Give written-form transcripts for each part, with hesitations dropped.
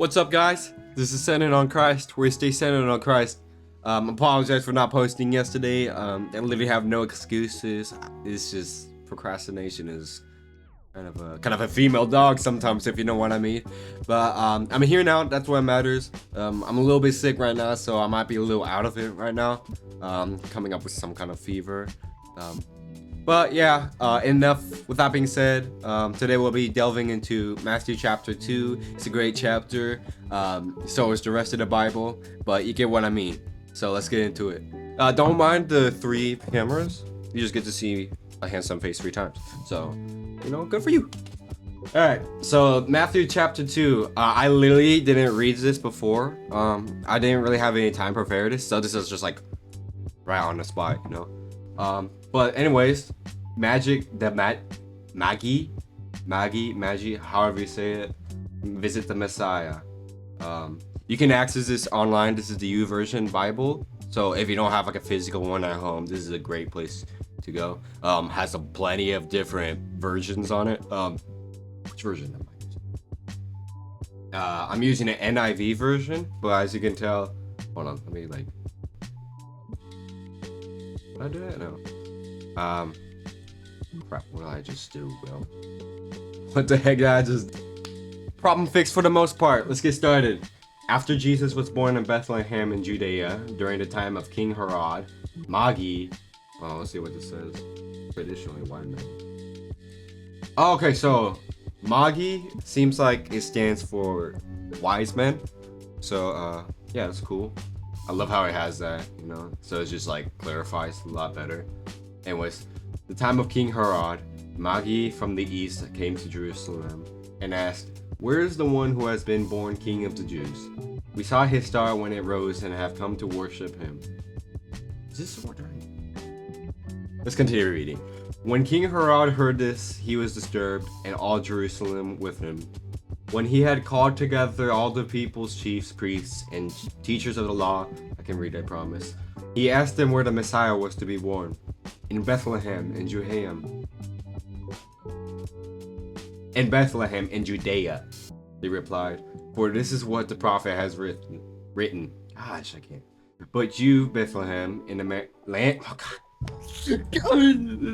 What's up, guys? This is Centered on Christ, where we stay centered on Christ. Apologize for not posting yesterday. I literally have no excuses. It's just procrastination is kind of a female dog sometimes, if you know what I mean. But I'm here now. That's what matters. I'm a little bit sick right now, so I might be a little out of it right now. Coming up with some kind of fever. But yeah, enough with that being said. Today we'll be delving into Matthew chapter 2. It's a great chapter. So is the rest of the Bible, but you get what I mean. So let's get into it. Don't mind the 3 cameras. You just get to see a handsome face 3 times. So, good for you. Alright, so Matthew chapter 2. I literally didn't read this before. I didn't really have any time prepared this, so this is just like right on the spot, But anyways, Maggie, however you say it, visit the Messiah. You can access this online. This is the YouVersion Bible. So if you don't have like a physical one at home, this is a great place to go. Has plenty of different versions on it. Which version am I using? I'm using an NIV version, but as you can tell, hold on, let me like. Did I do that? No. Crap, what did I just do, bro? What the heck did I just... Problem fixed for the most part. Let's get started. After Jesus was born in Bethlehem in Judea, during the time of King Herod, Magi... Well, let's see what this says. Traditionally white men. Oh, okay, so... Magi seems like it stands for wise men. So, yeah, that's cool. I love how it has that, So it's just like clarifies a lot better. Anyways, the time of King Herod, Magi from the east came to Jerusalem and asked, "Where is the one who has been born King of the Jews? We saw his star when it rose and have come to worship him." Is this what Let's continue reading. When King Herod heard this, he was disturbed, and all Jerusalem with him. When he had called together all the people's chiefs, priests, and teachers of the law, I can read, I promise, he asked them where the Messiah was to be born. In Bethlehem in Judea, they replied, "For this is what the prophet has written. Gosh, I can't. But you, Bethlehem, in the land... Oh, God.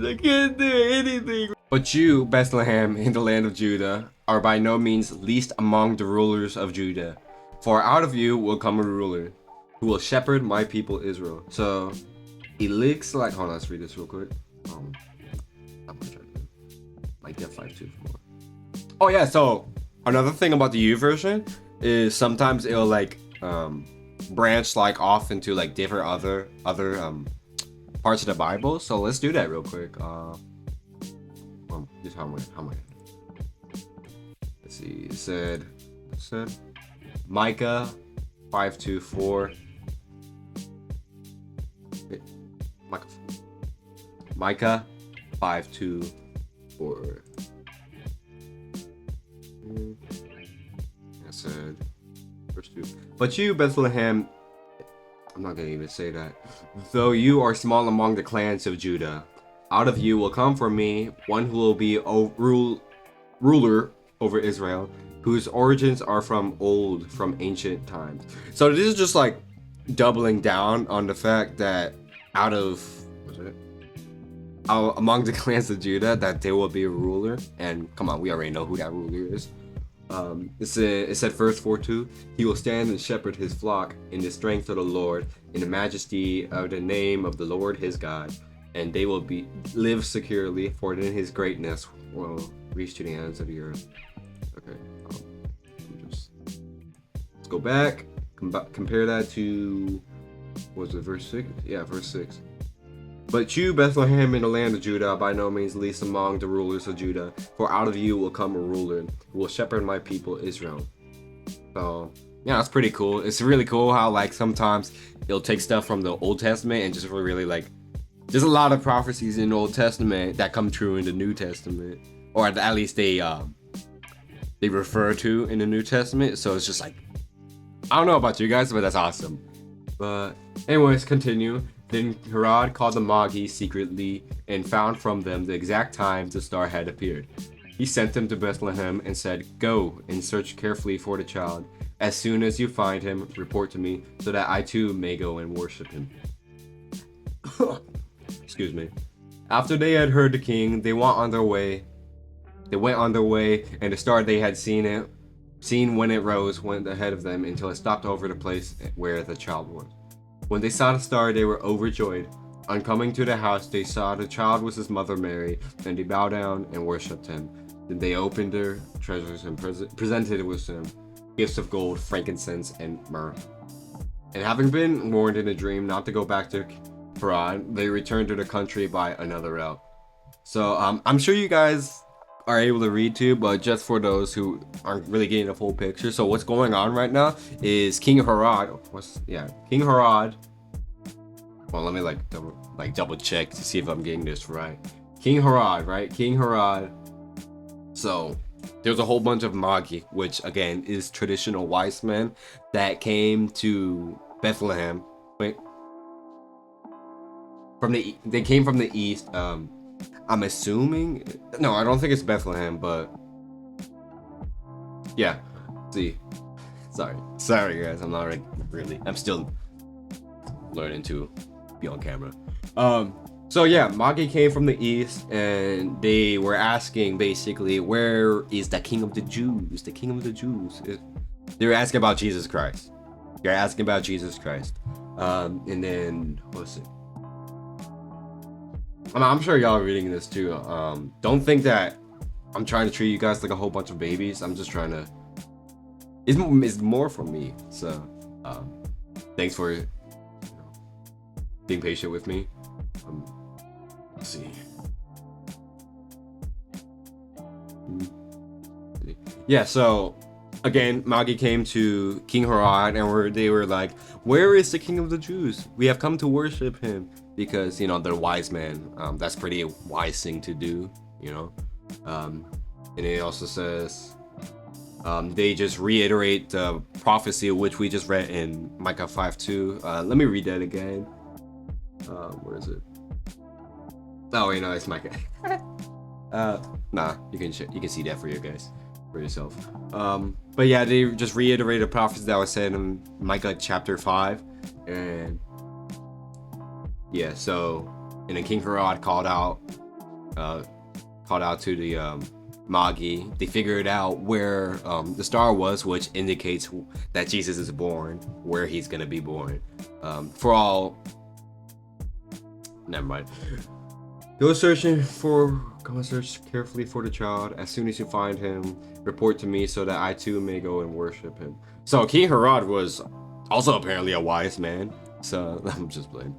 I can't do anything. But you, Bethlehem, in the land of Judah, are by no means least among the rulers of Judah. For out of you will come a ruler, who will shepherd my people Israel." So, it looks like... Hold on, let's read this real quick. I'm gonna try to like get 524. Oh yeah, so another thing about the YouVersion is sometimes it'll like branch like off into like different other parts of the Bible. So let's do that real quick. Just how am I? Let's see. It said Micah 5:2-4. Micah 5:2-4. I said verse 2. But you, Bethlehem, I'm not gonna even say that. Though you are small among the clans of Judah, out of you will come for me one who will be ruler over Israel, whose origins are from ancient times. So this is just like doubling down on the fact that among the clans of Judah, that there will be a ruler. And come on, we already know who that ruler is. It said verse 4:2, "He will stand and shepherd his flock in the strength of the Lord, in the majesty of the name of the Lord his God, and they will live securely, for in his greatness will reach to the ends of the earth." Okay, let's go back, compare that to, was it verse 6? Yeah, verse 6. "But you, Bethlehem, in the land of Judah, are by no means least among the rulers of Judah, for out of you will come a ruler who will shepherd my people Israel." So, yeah, that's pretty cool. It's really cool how like sometimes it'll take stuff from the Old Testament and just really like, there's a lot of prophecies in the Old Testament that come true in the New Testament, or at least they refer to in the New Testament. So it's just like, I don't know about you guys, but that's awesome. But anyways, continue. Then Herod called the Magi secretly and found from them the exact time the star had appeared. He sent him to Bethlehem and said, "Go and search carefully for the child. As soon as you find him, report to me, so that I too may go and worship him." Excuse me. After they had heard the king, they went on their way. And the star they had seen when it rose, went ahead of them until it stopped over the place where the child was. When they saw the star, they were overjoyed. On coming to the house, they saw the child with his mother Mary, and they bowed down and worshipped him. Then they opened their treasures and presented with him gifts of gold, frankincense, and myrrh. And having been warned in a dream not to go back to Haran, they returned to the country by another route. So I'm sure you guys are able to read too, but just for those who aren't really getting the full picture. So what's going on right now is King Herod. King Herod. Well, let me double check to see if I'm getting this right. King Herod, right? King Herod. So there's a whole bunch of Magi, which again is traditional wise men that came to Bethlehem. Wait, they came from the east. I'm assuming, no, I don't think it's Bethlehem, but yeah. See, sorry guys, I'm not really. I'm still learning to be on camera. So yeah, Magi came from the east, and they were asking basically, where is the King of the Jews? The King of the Jews. They were asking about Jesus Christ. They're asking about Jesus Christ. And then what's it? I'm sure y'all are reading this too. Don't think that I'm trying to treat you guys like a whole bunch of babies. I'm just trying to. It's more from me. So, thanks for being patient with me. Let's see. Yeah. So, again, Magi came to King Herod, and they were like, "Where is the King of the Jews? We have come to worship him." Because, you know, they're wise men. That's pretty wise thing to do, you know. And it also says they just reiterate the prophecy which we just read in Micah 5:2. Let me read that again. Where is it? Oh wait, no, it's Micah. Nah, you can see that for yourself. But yeah, they just reiterate the prophecy that was said in Micah chapter 5, and yeah, so, and then King Herod called out to the Magi. They figured out where the star was, which indicates that Jesus is born, where he's gonna be born. Never mind. Go search carefully for the child. As soon as you find him, report to me, so that I too may go and worship him. So King Herod was also apparently a wise man. So I'm just playing.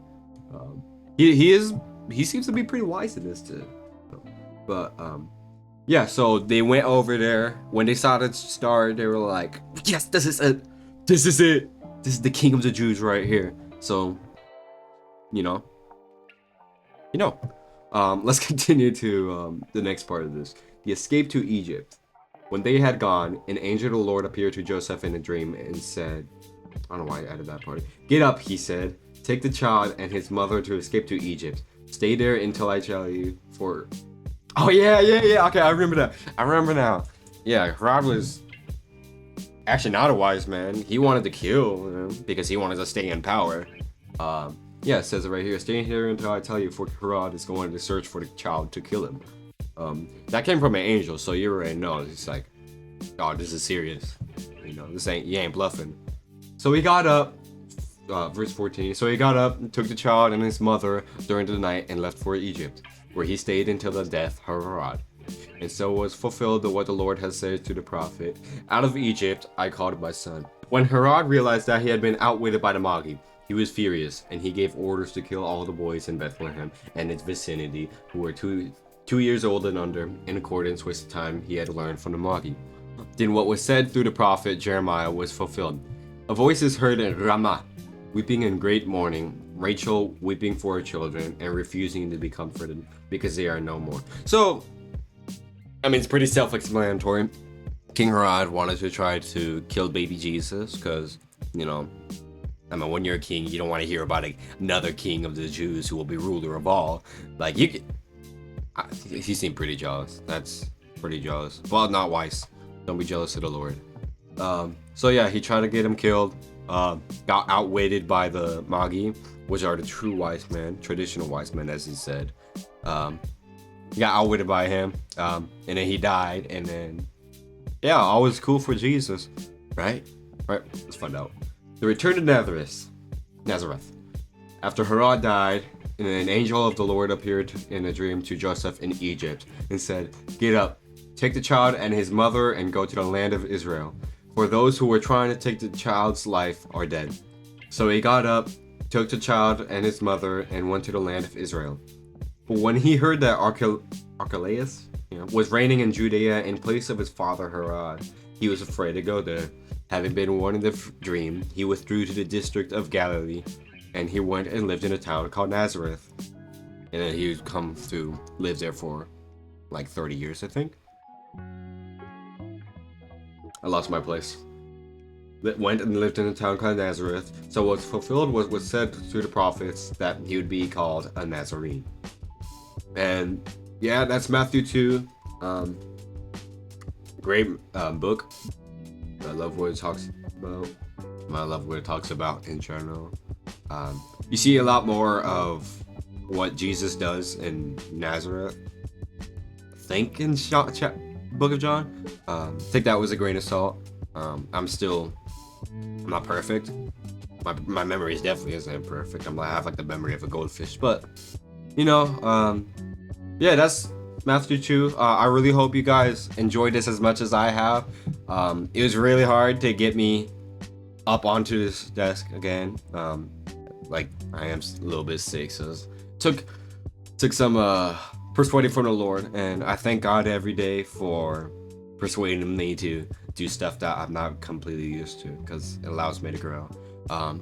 He seems to be pretty wise in this too. But yeah, so they went over there. When they saw the star, they were like, "Yes, this is it. This is the King of the Jews right here." So, you know. Let's continue to the next part of this. The escape to Egypt. When they had gone, an angel of the Lord appeared to Joseph in a dream and said, I don't know why I added that part. "Get up," he said. "Take the child and his mother to escape to Egypt. Stay there until I tell you, for..." Oh, yeah. Okay, I remember that. I remember now. Yeah, Herod was actually not a wise man. He wanted to kill him because he wanted to stay in power. Yeah, it says it right here. "Stay here until I tell you, for Herod is going to search for the child to kill him." That came from an angel, so you already know. It's like, oh, this is serious. You know, you ain't bluffing. So he got up. Verse 14. So he got up, took the child and his mother during the night, and left for Egypt, where he stayed until the death of Herod. And so was fulfilled what the Lord has said to the prophet, "Out of Egypt I called my son." When Herod realized that he had been outwitted by the Magi, he was furious, and he gave orders to kill all the boys in Bethlehem and its vicinity who were 2 years old and under, in accordance with the time he had learned from the Magi. Then what was said through the prophet Jeremiah was fulfilled. "A voice is heard in Ramah, weeping in great mourning, Rachel weeping for her children and refusing to be comforted because they are no more." So, I mean, it's pretty self-explanatory. King Herod wanted to try to kill baby Jesus because, you know, I mean, when you're a king, you don't want to hear about another king of the Jews who will be ruler of all. Like, he seemed pretty jealous. That's pretty jealous. Well, not wise. Don't be jealous of the Lord. So yeah, he tried to get him killed. Got outwitted by the Magi, which are the true wise men, traditional wise men, as he said. He got outwitted by him, and then he died, and then yeah, all was cool for Jesus, right? Right. Let's find out. The return to Nazareth. After Herod died, an angel of the Lord appeared in a dream to Joseph in Egypt and said, "Get up, take the child and his mother and go to the land of Israel, for those who were trying to take the child's life are dead." So he got up, took the child and his mother, and went to the land of Israel. But when he heard that Archelaus was reigning in Judea in place of his father Herod, he was afraid to go there. Having been warned in the dream, he withdrew to the district of Galilee, and he went and lived in a town called Nazareth. And then he would come to live there for like 30 years, I think. I lost my place. That went and lived in a town called Nazareth. So what's fulfilled was said through the prophets that he would be called a Nazarene. And yeah, that's Matthew 2. Great book. I love what it talks about. I love what it talks about in general. You see a lot more of what Jesus does in Nazareth. I think in Book of John. I think that was a grain of salt. I'm not perfect. My memory is definitely isn't perfect. I have like the memory of a goldfish, but yeah, that's Matthew 2. I really hope you guys enjoyed this as much as I have. It was really hard to get me up onto this desk again. Like I am a little bit sick, so it took some persuading from the Lord, and I thank God every day for persuading me to do stuff that I'm not completely used to, because it allows me to grow.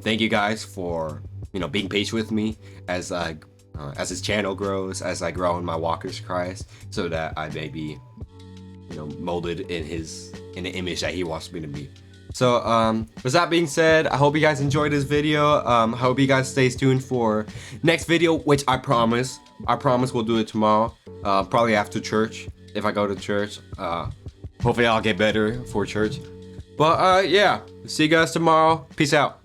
Thank you guys for being patient with me as his channel grows, as I grow in my walk with Christ, so that I may be molded in the image that he wants me to be. So with that being said, I hope you guys enjoyed this video. I hope you guys stay tuned for next video, which I promise we'll do it tomorrow, probably after church, if I go to church. Hopefully I'll get better for church. But yeah, see you guys tomorrow. Peace out.